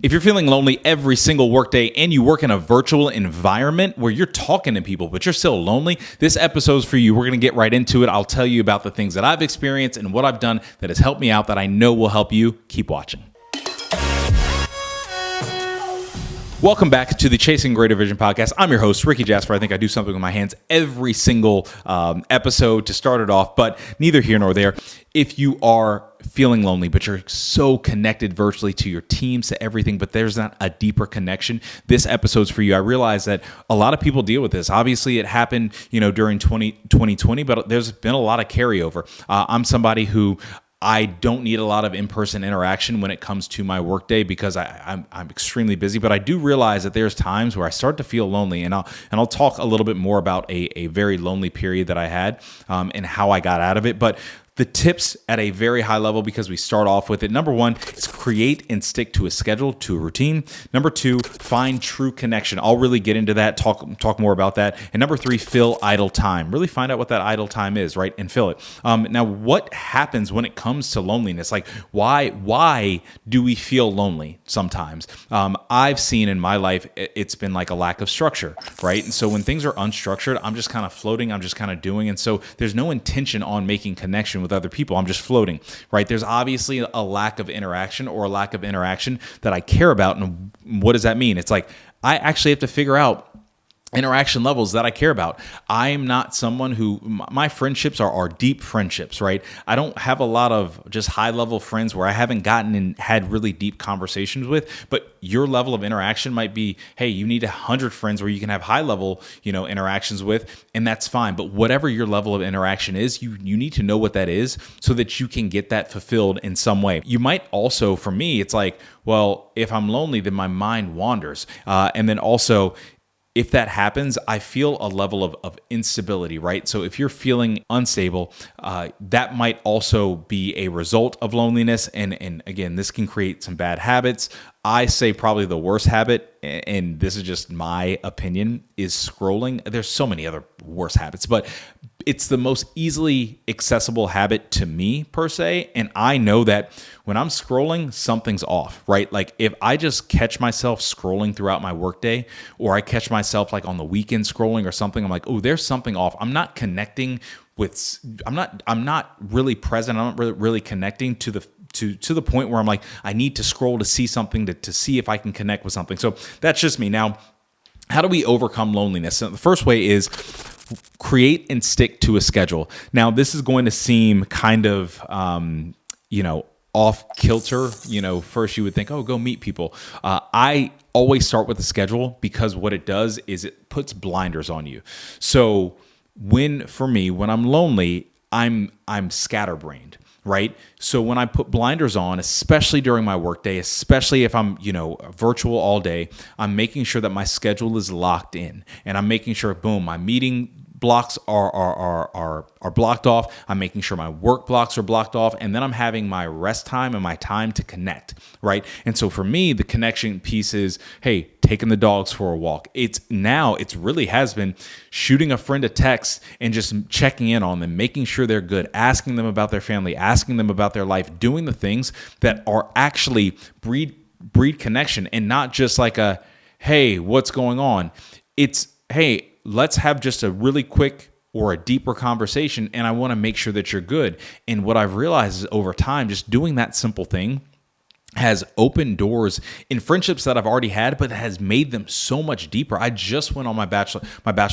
If you're feeling lonely every single workday and you work in a virtual environment where you're talking to people, but you're still lonely, this episode's for you. We're going to get right into it. I'll tell you about the things that I've experienced and what I've done that has helped me out that I know will help you. Keep watching. Welcome back to the Chasing Greater Vision podcast. I'm your host, Rickey Jasper. I think I do something with my hands every single episode to start it off, but neither here nor there. If you are feeling lonely, but you're so connected virtually to your teams, to everything, but there's not a deeper connection, this episode's for you. I realize that a lot of people deal with this. Obviously, it happened, during 2020, but there's been a lot of carryover. I'm somebody who I don't need a lot of in-person interaction when it comes to my workday because I'm extremely busy. But I do realize that there's times where I start to feel lonely, and I'll talk a little bit more about a very lonely period that I had and how I got out of it. But the tips at a very high level, because we start off with it. Number one is create and stick to a schedule, to a routine. Number two, find true connection. I'll really get into that, talk more about that. And number three, fill idle time. Really find out what that idle time is, right? And fill it. Now, what happens when it comes to loneliness? Like, why do we feel lonely sometimes? I've seen in my life, it's been like a lack of structure, right? And so when things are unstructured, I'm just kind of floating, I'm just kind of doing. And so there's no intention on making connection with other people. I'm just floating, right? There's obviously a lack of interaction or a lack of interaction that I care about. And what does that mean? It's like, I actually have to figure out interaction levels that I care about. I'm not someone who, my friendships are deep friendships, right? I don't have a lot of just high level friends where I haven't gotten and had really deep conversations with, but your level of interaction might be, hey, you need 100 friends where you can have high level, interactions with, and that's fine. But whatever your level of interaction is, you need to know what that is so that you can get that fulfilled in some way. You might also, for me, it's like, well, if I'm lonely, then my mind wanders. And then also, if that happens, I feel a level of instability, right? So if you're feeling unstable, that might also be a result of loneliness. And again, this can create some bad habits. I say probably the worst habit, and this is just my opinion, is scrolling. There's so many other worse habits, but it's the most easily accessible habit to me per se. And I know that when I'm scrolling, something's off, right? Like if I just catch myself scrolling throughout my workday, or I catch myself like on the weekend scrolling or something, I'm like, oh, there's something off. I'm not connecting with, I'm not really present. I'm not really connecting to the point where I'm like, I need to scroll to see something to see if I can connect with something. So that's just me. Now, how do we overcome loneliness? So the first way is create and stick to a schedule. Now, this is going to seem kind of, off kilter. First you would think, oh, go meet people. I always start with a schedule because what it does is it puts blinders on you. So when I'm lonely, I'm scatterbrained. Right? So when I put blinders on, especially during my workday, especially if I'm, virtual all day, I'm making sure that my schedule is locked in, and I'm making sure, boom, my meeting blocks are blocked off. I'm making sure my work blocks are blocked off, and then I'm having my rest time and my time to connect, right? And so for me, the connection piece is, hey, taking the dogs for a walk. It really has been shooting a friend a text and just checking in on them, making sure they're good, asking them about their family, asking them about their life, doing the things that are actually breed connection, and not just like a, hey, what's going on? It's, hey, let's have just a really quick or a deeper conversation, and I want to make sure that you're good. And what I've realized is over time, just doing that simple thing has opened doors in friendships that I've already had, but has made them so much deeper. I just went on my bachelor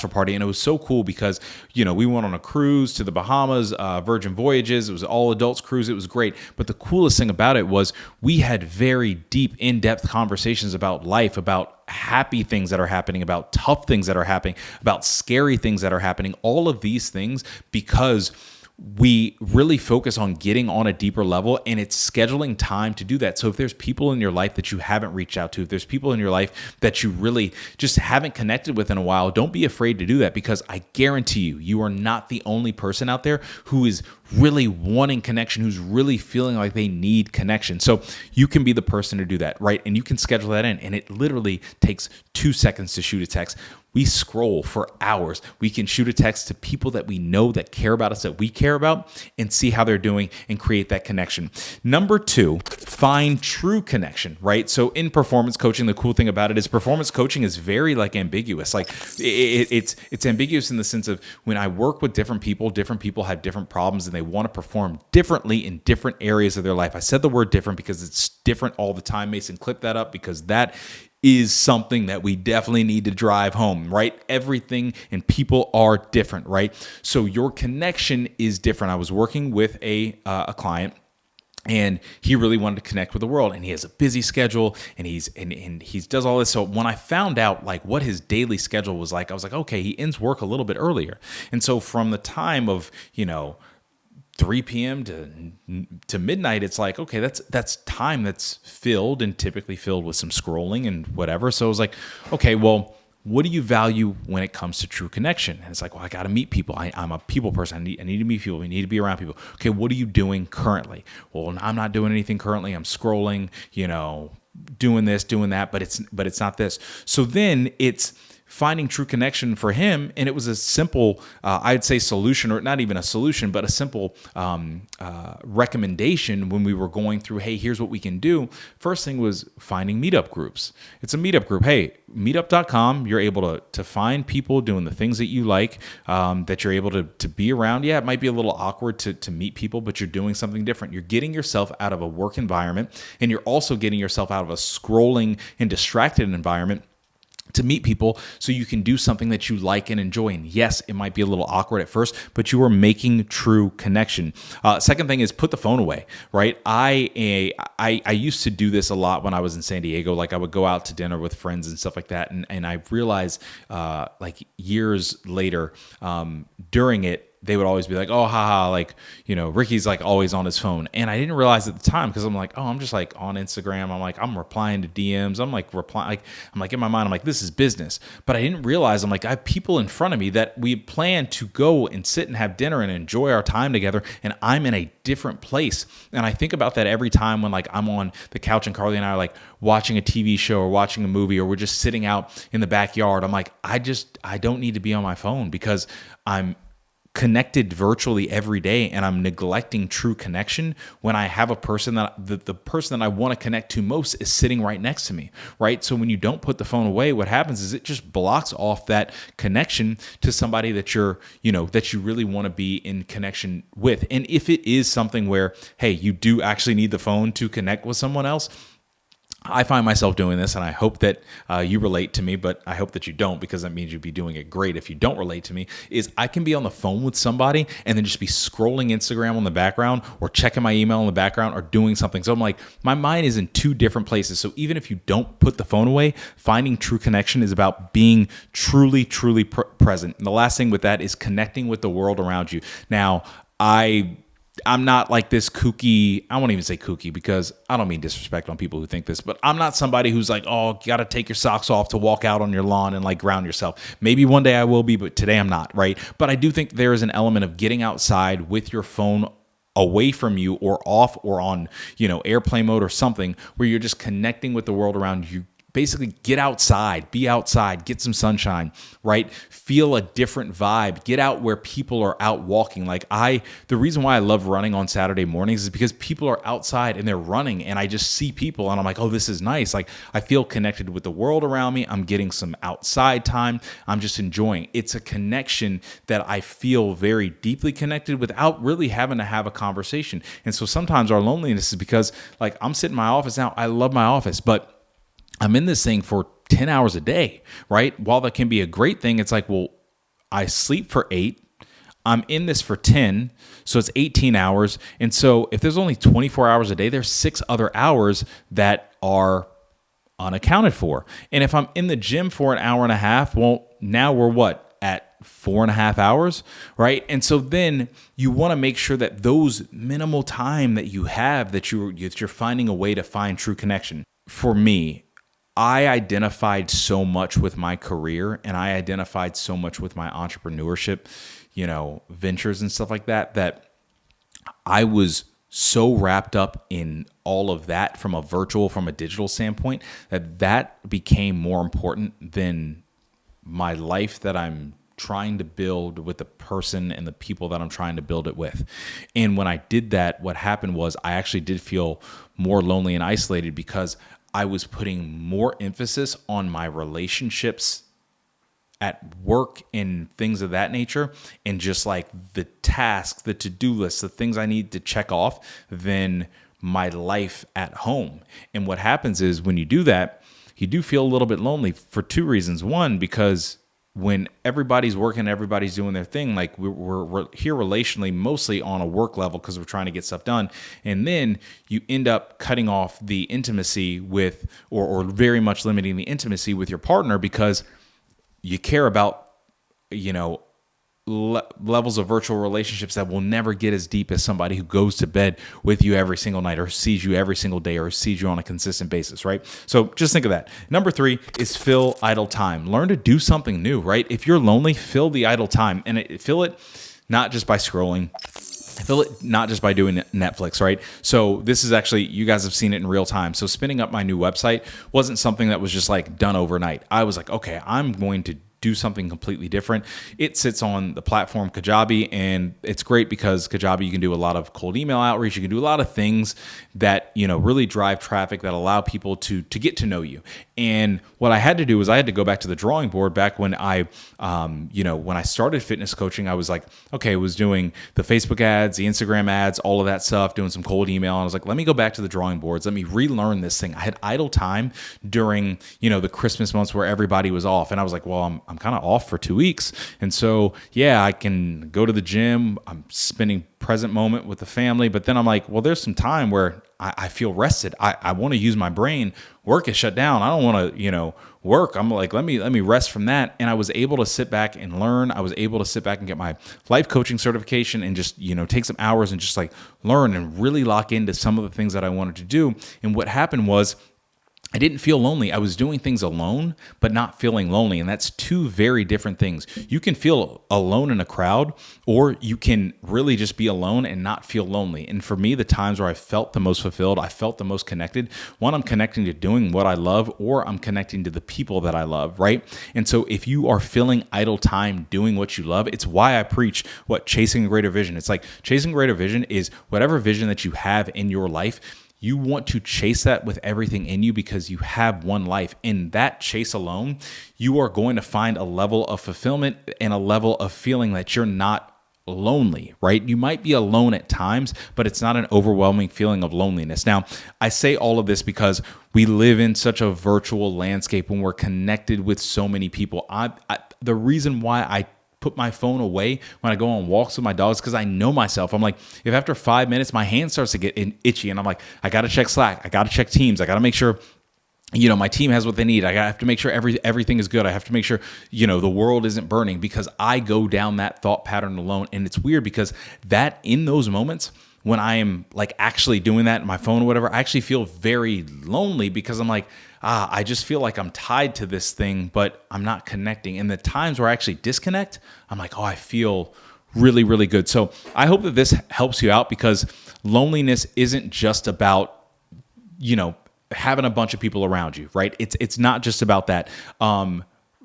party, and it was so cool because, we went on a cruise to the Bahamas, Virgin Voyages. It was all adults cruise. It was great. But the coolest thing about it was we had very deep, in-depth conversations about life, about happy things that are happening, about tough things that are happening, about scary things that are happening, all of these things, because we really focus on getting on a deeper level, and it's scheduling time to do that. So if there's people in your life that you haven't reached out to, if there's people in your life that you really just haven't connected with in a while, don't be afraid to do that, because I guarantee you are not the only person out there who is really wanting connection, who's really feeling like they need connection. So you can be the person to do that, right? And you can schedule that in, and it literally takes 2 seconds to shoot a text. we scroll for hours. We can shoot a text to people that we know that care about us, that we care about, and see how they're doing and create that connection. Number 2, find true connection, right? So in performance coaching, the cool thing about it is performance coaching is very like ambiguous. Like it's ambiguous in the sense of when I work with different people have different problems and they want to perform differently in different areas of their life. I said the word different because it's different all the time. Mason, clip that up because that is something that we definitely need to drive home, right? Everything and people are different, right? So your connection is different. I was working with a client, and he really wanted to connect with the world, and he has a busy schedule, and he does all this. So when I found out like what his daily schedule was like, I was like, okay, he ends work a little bit earlier, and so from the time of 3 p.m. to midnight, it's like, okay, that's time that's filled and typically filled with some scrolling and whatever. So I was like, okay, well, what do you value when it comes to true connection? And it's like, well, I got to meet people. I'm a people person. I need to meet people. We need to be around people. Okay, what are you doing currently? Well, I'm not doing anything currently. I'm scrolling, doing this, doing that, but it's not this. So then it's finding true connection for him. And it was a simple, I'd say solution, or not even a solution, but a simple recommendation when we were going through, hey, here's what we can do. First thing was finding meetup groups. It's a meetup group. Hey, meetup.com, you're able to find people doing the things that you like, that you're able to be around. Yeah, it might be a little awkward to meet people, but you're doing something different. You're getting yourself out of a work environment, and you're also getting yourself out of a scrolling and distracted environment to meet people so you can do something that you like and enjoy. And yes, it might be a little awkward at first, but you are making true connection. Second thing is put the phone away, right? I used to do this a lot when I was in San Diego. Like I would go out to dinner with friends and stuff like that. And I realized like years later during it, they would always be like, oh, haha, like, Ricky's like always on his phone. And I didn't realize at the time, because I'm like, oh, I'm just like on Instagram. I'm replying to DMs. I'm like in my mind, I'm like, this is business. But I didn't realize, I'm like, I have people in front of me that we plan to go and sit and have dinner and enjoy our time together. And I'm in a different place. And I think about that every time when like I'm on the couch and Carly and I are like watching a TV show or watching a movie, or we're just sitting out in the backyard. I'm like, I don't need to be on my phone because I'm connected virtually every day, and I'm neglecting true connection when I have a person that the person that I want to connect to most is sitting right next to me, right? So when you don't put the phone away, what happens is it just blocks off that connection to somebody that that you really want to be in connection with. And if it is something where, hey, you do actually need the phone to connect with someone else, I find myself doing this, and I hope that you relate to me, but I hope that you don't, because that means you'd be doing it great if you don't relate to me, is I can be on the phone with somebody and then just be scrolling Instagram on the background or checking my email in the background or doing something. So I'm like, my mind is in two different places. So even if you don't put the phone away, finding true connection is about being truly, truly present. And the last thing with that is connecting with the world around you. Now, I'm not like this kooky, I won't even say kooky because I don't mean disrespect on people who think this, but I'm not somebody who's like, oh, you got to take your socks off to walk out on your lawn and like ground yourself. Maybe one day I will be, but today I'm not, right? But I do think there is an element of getting outside with your phone away from you or off or on, airplane mode or something where you're just connecting with the world around you. Basically, get outside, be outside, get some sunshine, right? Feel a different vibe. Get out where people are out walking. The reason why I love running on Saturday mornings is because people are outside and they're running, and I just see people and I'm like, oh, this is nice. Like, I feel connected with the world around me. I'm getting some outside time. I'm just enjoying. It's a connection that I feel very deeply connected without really having to have a conversation. And so sometimes our loneliness is because, like, I'm sitting in my office now. I love my office, but I'm in this thing for 10 hours a day, right? While that can be a great thing, it's like, well, I sleep for 8. I'm in this for 10, so it's 18 hours. And so if there's only 24 hours a day, there's 6 other hours that are unaccounted for. And if I'm in the gym for an hour and a half, well, now we're what? At 4.5 hours, right? And so then you want to make sure that those minimal time that you have, that you're finding a way to find true connection. For me, I identified so much with my career, and I identified so much with my entrepreneurship, ventures and stuff like that, that I was so wrapped up in all of that from a digital standpoint, that became more important than my life that I'm trying to build with the person and the people that I'm trying to build it with. And when I did that, what happened was I actually did feel more lonely and isolated because I was putting more emphasis on my relationships at work and things of that nature, and just like the tasks, the to-do lists, the things I need to check off, than my life at home. And what happens is when you do that, you do feel a little bit lonely for two reasons. One, because when everybody's working, everybody's doing their thing, like we're here relationally, mostly on a work level because we're trying to get stuff done. And then you end up cutting off the intimacy with, or very much limiting the intimacy with your partner because you care about, levels of virtual relationships that will never get as deep as somebody who goes to bed with you every single night or sees you every single day or sees you on a consistent basis, right? So just think of that. Number 3 is fill idle time. Learn to do something new, right? If you're lonely, fill the idle time, and fill it not just by scrolling. Fill it not just by doing Netflix, right? So this is actually, you guys have seen it in real time. So spinning up my new website wasn't something that was just like done overnight. I was like, okay, I'm going to do something completely different. It sits on the platform Kajabi, and it's great because Kajabi, you can do a lot of cold email outreach. You can do a lot of things that, really drive traffic, that allow people to get to know you. And what I had to do was I had to go back to the drawing board. Back when I, when I started fitness coaching, I was like, okay, I was doing the Facebook ads, the Instagram ads, all of that stuff, doing some cold email. And I was like, let me go back to the drawing boards. Let me relearn this thing. I had idle time during, the Christmas months where everybody was off. And I was like, well, I'm kind of off for 2 weeks. And so, yeah, I can go to the gym. I'm spending present moment with the family. But then I'm like, well, there's some time where I feel rested. I want to use my brain. Work is shut down. I don't want to, work. I'm like, let me rest from that. And I was able to sit back and learn. I was able to sit back and get my life coaching certification and just, take some hours and just like learn and really lock into some of the things that I wanted to do. And what happened was, I didn't feel lonely. I was doing things alone, but not feeling lonely. And that's two very different things. You can feel alone in a crowd, or you can really just be alone and not feel lonely. And for me, the times where I felt the most fulfilled, I felt the most connected, one, I'm connecting to doing what I love, or I'm connecting to the people that I love, right? And so if you are filling idle time doing what you love, it's why I preach chasing a greater vision. It's like chasing greater vision is whatever vision that you have in your life. You want to chase that with everything in you because you have one life. In that chase alone, you are going to find a level of fulfillment and a level of feeling that you're not lonely, right? You might be alone at times, but it's not an overwhelming feeling of loneliness. Now, I say all of this because we live in such a virtual landscape when we're connected with so many people. The reason why I put my phone away when I go on walks with my dogs, because I know myself. I'm like, if after 5 minutes my hand starts to get itchy, and I'm like, I got to check Slack, I got to check Teams, I got to make sure my team has what they need. I have to make sure everything is good. I have to make sure the world isn't burning, because I go down that thought pattern alone. And it's weird because that in those moments when I am like actually doing that in my phone or whatever, I actually feel very lonely because I'm like, I just feel like I'm tied to this thing, but I'm not connecting. And the times where I actually disconnect, I'm like, I feel really, really good. So I hope that this helps you out, because loneliness isn't just about, having a bunch of people around you, right? It's not just about that.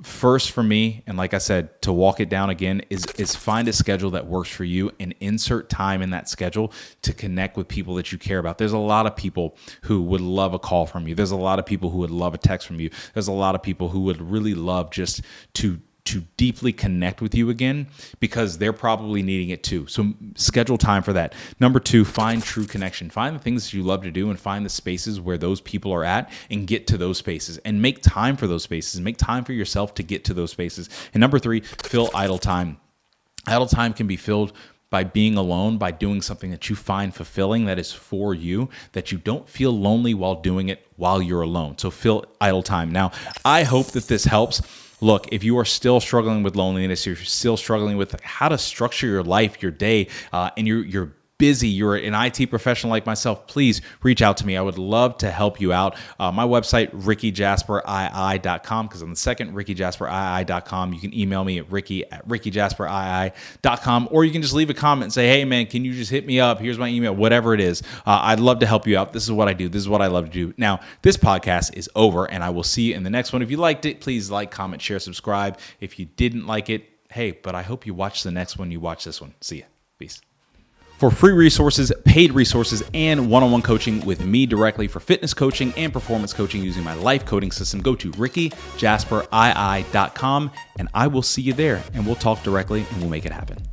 First for me, and like I said, to walk it down again, is find a schedule that works for you and insert time in that schedule to connect with people that you care about. There's a lot of people who would love a call from you. There's a lot of people who would love a text from you. There's a lot of people who would really love just to deeply connect with you again, because they're probably needing it too. So schedule time for that. Number 2, find true connection. Find the things that you love to do and find the spaces where those people are at and get to those spaces and make time for those spaces and make time for yourself to get to those spaces. And number 3, fill idle time. Idle time can be filled by being alone, by doing something that you find fulfilling, that is for you, that you don't feel lonely while doing it while you're alone. So fill idle time. Now, I hope that this helps. Look, if you are still struggling with loneliness, you're still struggling with how to structure your life, your day, and you're busy, you're an IT professional like myself, please reach out to me. I would love to help you out. My website, RickyJasperII.com, because on the second, RickyJasperII.com. You can email me at Ricky@RickyJasperII.com, or you can just leave a comment and say, hey man, can you just hit me up? Here's my email, whatever it is. I'd love to help you out. This is what I do. This is what I love to do. Now, this podcast is over, and I will see you in the next one. If you liked it, please like, comment, share, subscribe. If you didn't like it, hey, but I hope you watch the next one. You watch this one. See ya. Peace. For free resources, paid resources, and one-on-one coaching with me directly for fitness coaching and performance coaching using my life coding system, go to RickyJasperII.com, and I will see you there, and we'll talk directly, and we'll make it happen.